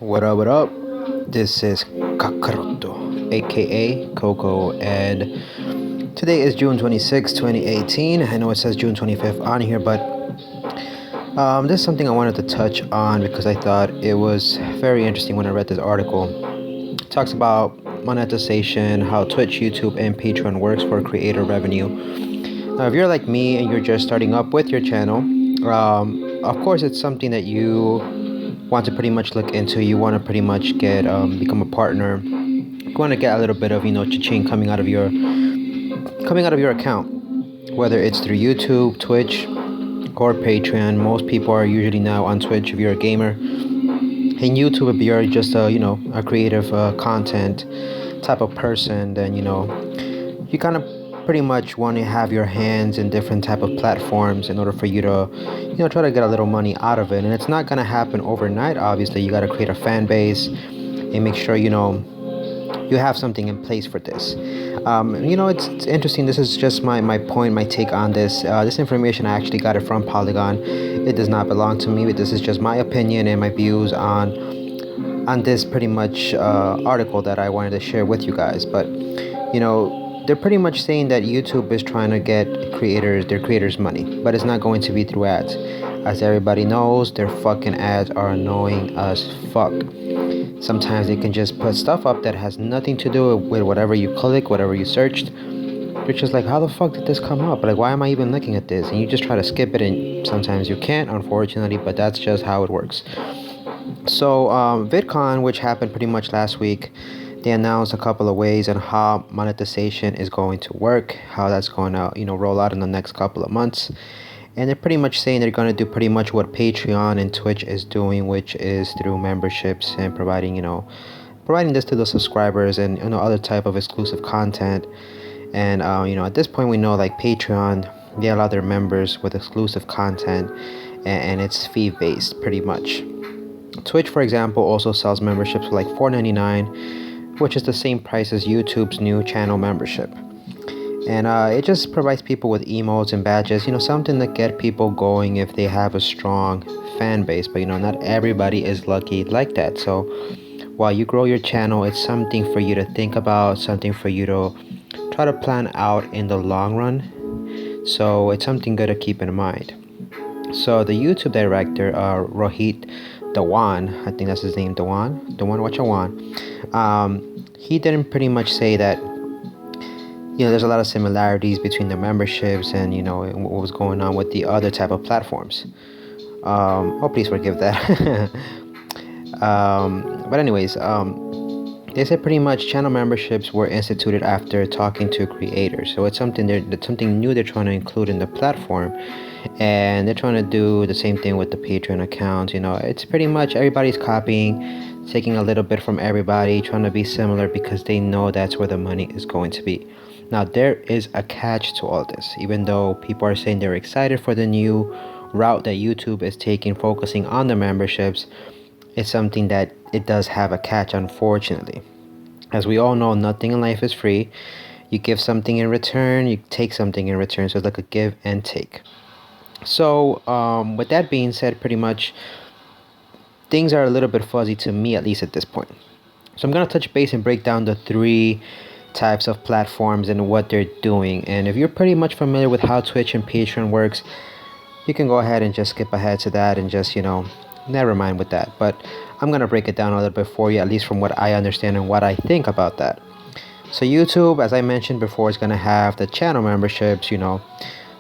What up, what up? This is Kakaroto, aka Coco, and today is June 26, 2018. I know it says June 25th on here, but this is something I wanted to touch on because I thought it was very interesting when I read this article. It talks about monetization, how Twitch, YouTube, and Patreon works for creator revenue. Now, if you're like me and you're just starting up with your channel, of course, it's something that you want to pretty much look into. You want to pretty much get become a partner. You want to get a little bit of cha-ching coming out of your account, whether it's through YouTube, Twitch, or Patreon. Most people are usually now on Twitch if you're a gamer. In YouTube, if you're just a creative content type of person, then you kind of pretty much want to have your hands in different type of platforms in order for you to try to get a little money out of it. And it's not going to happen overnight. Obviously, you got to create a fan base and make sure you have something in place for this. It's interesting. This is just my point, my take on this. This information, I actually got it from Polygon. It does not belong to me, but this is just my opinion and my views on this pretty much article that I wanted to share with you guys. But they're pretty much saying that YouTube is trying to get their creators money, but it's not going to be through ads. As everybody knows, their fucking ads are annoying as fuck. Sometimes they can just put stuff up that has nothing to do with whatever you click, whatever you searched. You're just like, how the fuck did this come up? Like, why am I even looking at this? And you just try to skip it, and sometimes you can't, unfortunately, but that's just how it works. So, VidCon, which happened pretty much last week, they announced a couple of ways on how monetization is going to work, how that's going to, roll out in the next couple of months. And they're pretty much saying they're going to do pretty much what Patreon and Twitch is doing, which is through memberships and providing this to the subscribers and, other type of exclusive content. And, at this point, we know like Patreon, they allow their members with exclusive content and it's fee-based pretty much. Twitch, for example, also sells memberships for like $4.99, which is the same price as YouTube's new channel membership. And it just provides people with emotes and badges, something to get people going if they have a strong fan base. But, not everybody is lucky like that. So while you grow your channel, it's something for you to think about, something for you to try to plan out in the long run. So it's something good to keep in mind. So the YouTube director, Rohit Dhawan, I think that's his name, Dhawan Wachawan, he didn't pretty much say that there's a lot of similarities between the memberships and what was going on with the other type of platforms. Please forgive that. But anyways, they said pretty much channel memberships were instituted after talking to creators. So it's something new they're trying to include in the platform. And they're trying to do the same thing with the Patreon account. It's pretty much everybody's copying, taking a little bit from everybody, trying to be similar because they know that's where the money is going to be. Now, there is a catch to all this. Even though people are saying they're excited for the new route that YouTube is taking, focusing on the memberships, it's something that it does have a catch, unfortunately. As we all know, nothing in life is free. You give something in return, you take something in return. So it's like a give and take. So with that being said, pretty much things are a little bit fuzzy to me, at least at this point. So I'm going to touch base and break down the three types of platforms and what they're doing. And if you're pretty much familiar with how Twitch and Patreon works, you can go ahead and just skip ahead to that and just, never mind with that. But I'm going to break it down a little bit for you, at least from what I understand and what I think about that. So YouTube, as I mentioned before, is going to have the channel memberships,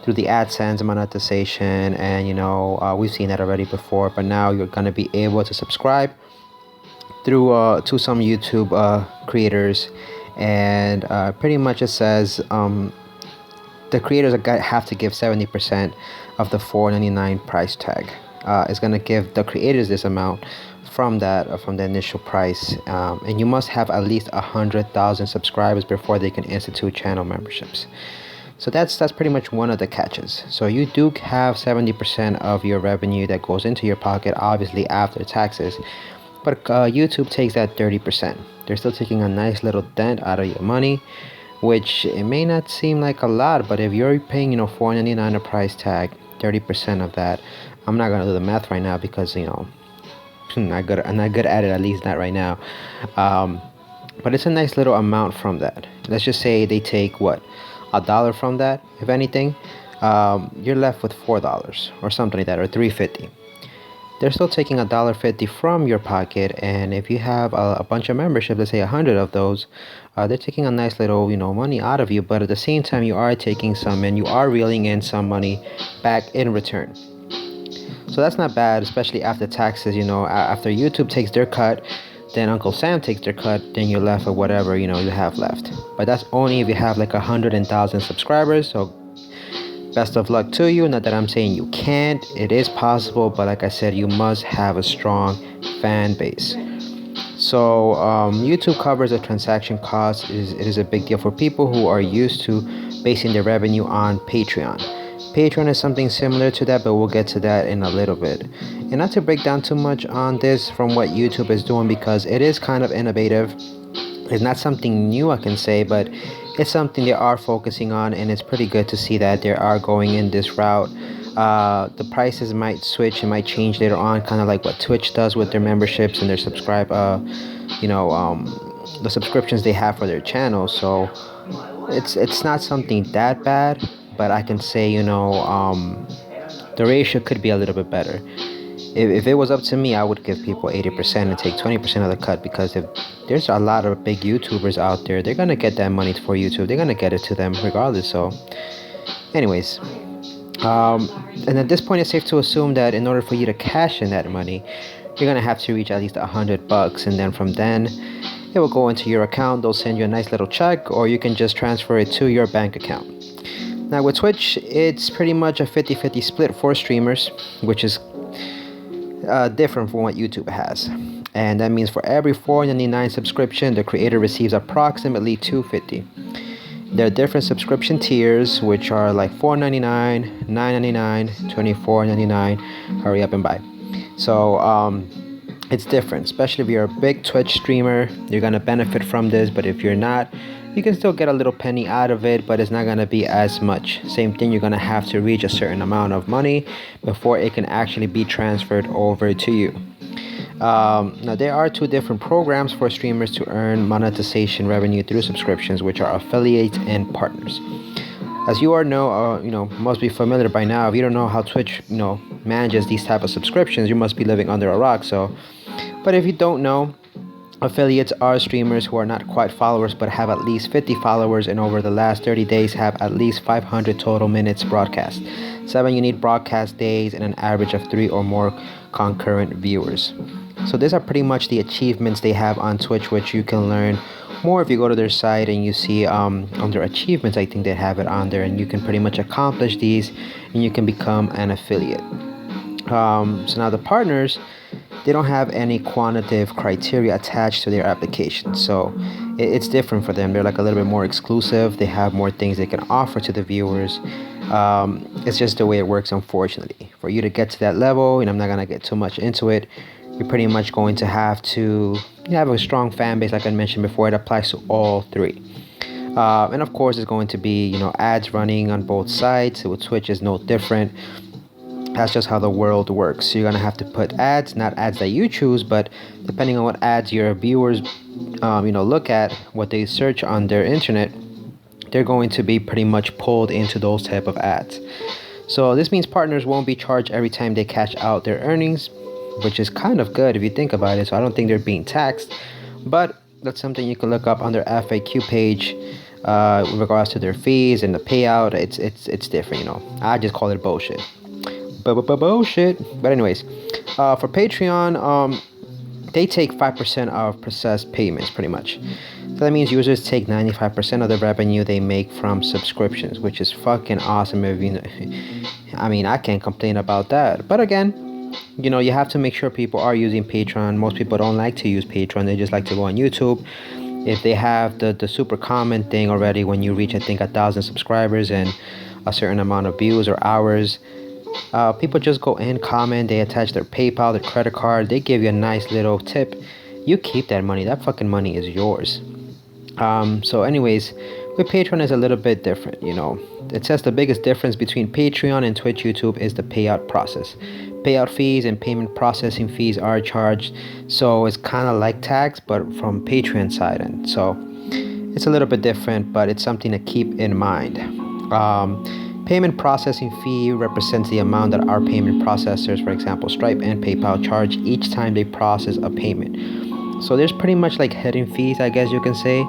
through the AdSense monetization, and we've seen that already before, but now you're going to be able to subscribe through to some YouTube creators, and pretty much it says the creators have to give 70% of the $4.99 price tag. It's going to give the creators this amount from the initial price, and you must have at least 100,000 subscribers before they can institute channel memberships. So that's pretty much one of the catches. So you do have 70% of your revenue that goes into your pocket, obviously after taxes, but YouTube takes that 30%. They're still taking a nice little dent out of your money, which it may not seem like a lot, but if you're paying $4.99 a price tag, 30% of that, I'm not gonna do the math right now because not good at it, at least not right now. Um, but it's a nice little amount from that. Let's just say they take what, $1 from that, if anything. You're left with $4 or something like that, or 3.50. They're still taking $1.50 from your pocket, and if you have a bunch of memberships, let's say 100 of those, they're taking a nice little money out of you. But at the same time, you are taking some, and you are reeling in some money back in return. So that's not bad, especially after taxes. After YouTube takes their cut, then Uncle Sam takes their cut, then you're left with whatever you have left. But that's only if you have like 100,000 subscribers. So best of luck to you. Not that I'm saying you can't, it is possible, but like I said, you must have a strong fan base. So YouTube covers the transaction cost. It is a big deal for people who are used to basing their revenue on Patreon. Patreon is something similar to that, but we'll get to that in a little bit. And not to break down too much on this from what YouTube is doing, because it is kind of innovative. It's not something new, I can say, but it's something they are focusing on, and it's pretty good to see that they are going in this route. The prices might switch and might change later on, kind of like what Twitch does with their memberships and their the subscriptions they have for their channel. So it's not something that bad, but I can say the ratio could be a little bit better. If it was up to me, I would give people 80% and take 20% of the cut, because if there's a lot of big YouTubers out there, they're gonna get that money for YouTube. They're gonna get it to them regardless. So anyways, and at this point, it's safe to assume that in order for you to cash in that money, you're gonna have to reach at least $100, and then from then it will go into your account. They'll send you a nice little check, or you can just transfer it to your bank account. Now with Twitch, it's pretty much a 50-50 split for streamers, which is different from what YouTube has. And that means for every $4.99 subscription, the creator receives approximately $2.50. There are different subscription tiers, which are like $4.99, $9.99, $24.99. Hurry up and buy. So it's different, especially if you're a big Twitch streamer. You're gonna benefit from this, but if you're not, you can still get a little penny out of it, but it's not gonna be as much. Same thing, you're gonna have to reach a certain amount of money before it can actually be transferred over to you. Now there are two different programs for streamers to earn monetization revenue through subscriptions, which are affiliates and partners. As you all know, must be familiar by now. If you don't know how Twitch, manages these type of subscriptions, you must be living under a rock. But if you don't know, affiliates are streamers who are not quite followers but have at least 50 followers, and over the last 30 days have at least 500 total minutes broadcast, 7 unique broadcast days, and an average of 3 or more concurrent viewers. So these are pretty much the achievements they have on Twitch, which you can learn more if you go to their site and you see under achievements. I think they have it on there, and you can pretty much accomplish these and you can become an affiliate. So now the partners, they don't have any quantitative criteria attached to their application, so it's different for them. They're like a little bit more exclusive. They have more things they can offer to the viewers. It's just the way it works, unfortunately. For you to get to that level, and I'm not gonna get too much into it, you're pretty much going to have to have a strong fan base. Like I mentioned before, it applies to all three. And of course, it's going to be ads running on both sides. With Twitch is no different. That's just how the world works. So you're gonna have to put ads, not ads that you choose, but depending on what ads your viewers look at, what they search on their internet, they're going to be pretty much pulled into those type of ads. So this means partners won't be charged every time they cash out their earnings, which is kind of good if you think about it. So I don't think they're being taxed, but that's something you can look up on their FAQ page with regards to their fees and the payout. It's different. I just call it bullshit. Bullshit. But anyways, for Patreon, they take 5% of processed payments, pretty much. So that means users take 95% of the revenue they make from subscriptions, which is fucking awesome. I can't complain about that. But again, you have to make sure people are using Patreon. Most people don't like to use Patreon. They just like to go on YouTube. If they have the super comment thing already, when you reach, I think, 1,000 subscribers and a certain amount of views or hours, people just go in, comment, they attach their PayPal, their credit card, they give you a nice little tip. You keep that money. That fucking money is yours. So anyways, With Patreon is a little bit different, you know. It says the biggest difference between Patreon and Twitch YouTube is the payout process. Payout fees and payment processing fees are charged, so it's kind of like tax, but from Patreon side, and so it's a little bit different, but it's something to keep in mind. Payment processing fee represents the amount that our payment processors, for example Stripe and PayPal, charge each time they process a payment. So there's pretty much like hidden fees, I guess you can say,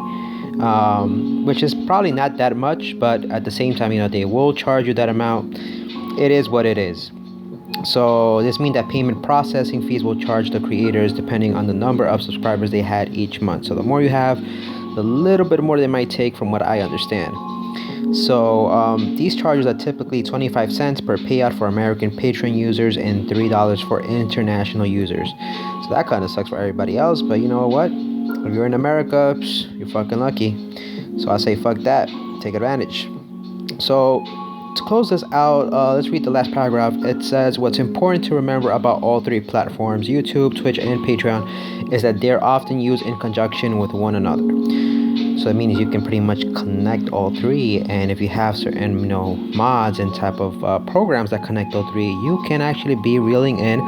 which is probably not that much, but at the same time, you know, they will charge you that amount. It is what it is. So this means that payment processing fees will charge the creators depending on the number of subscribers they had each month. So the more you have, the little bit more they might take, from what I understand. So these charges are typically 25 cents per payout for American Patreon users and $3 for international users. So that kind of sucks for everybody else, but you know what? If you're in America, you're fucking lucky. So I say fuck that. Take advantage. So to close this out, let's read the last paragraph. It says, what's important to remember about all three platforms, YouTube, Twitch, and Patreon, is that they're often used in conjunction with one another. So it means you can pretty much connect all three, and if you have certain, you know, mods and type of programs that connect all three, you can actually be reeling in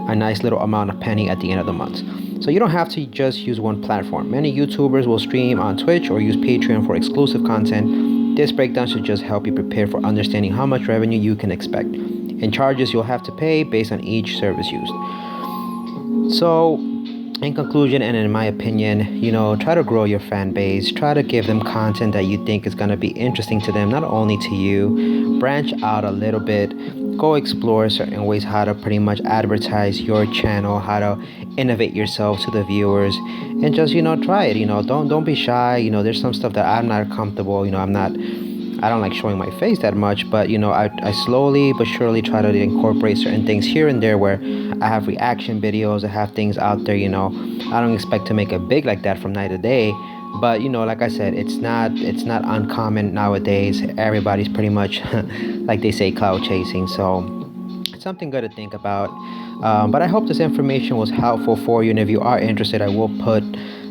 a nice little amount of penny at the end of the month. So you don't have to just use one platform. Many YouTubers will stream on Twitch or use Patreon for exclusive content. This breakdown should just help you prepare for understanding how much revenue you can expect and charges you'll have to pay based on each service used. So in conclusion, and in my opinion, you know, try to grow your fan base. Try to give them content that you think is going to be interesting to them, not only to you. Branch out a little bit. Go explore certain ways how to pretty much advertise your channel, how to innovate yourself to the viewers, and just, you know, try it. You know, don't be shy. You know, there's some stuff that I'm not comfortable. You know, I don't like showing my face that much, but you know, I slowly but surely try to incorporate certain things here and there, where I have reaction videos, I have things out there. You know, I don't expect to make it big like that from night to day, but you know, like I said, it's not uncommon nowadays. Everybody's pretty much like they say, cloud chasing. So it's something good to think about. But I hope this information was helpful for you, and if you are interested, I will put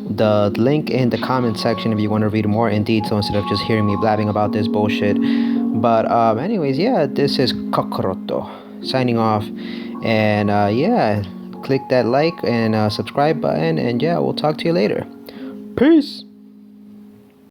the link in the comment section if you want to read more in detail instead of just hearing me blabbing about this bullshit. But anyways, yeah, this is Kakaroto signing off, and yeah, click that like and subscribe button, and yeah, we'll talk to you later. Peace.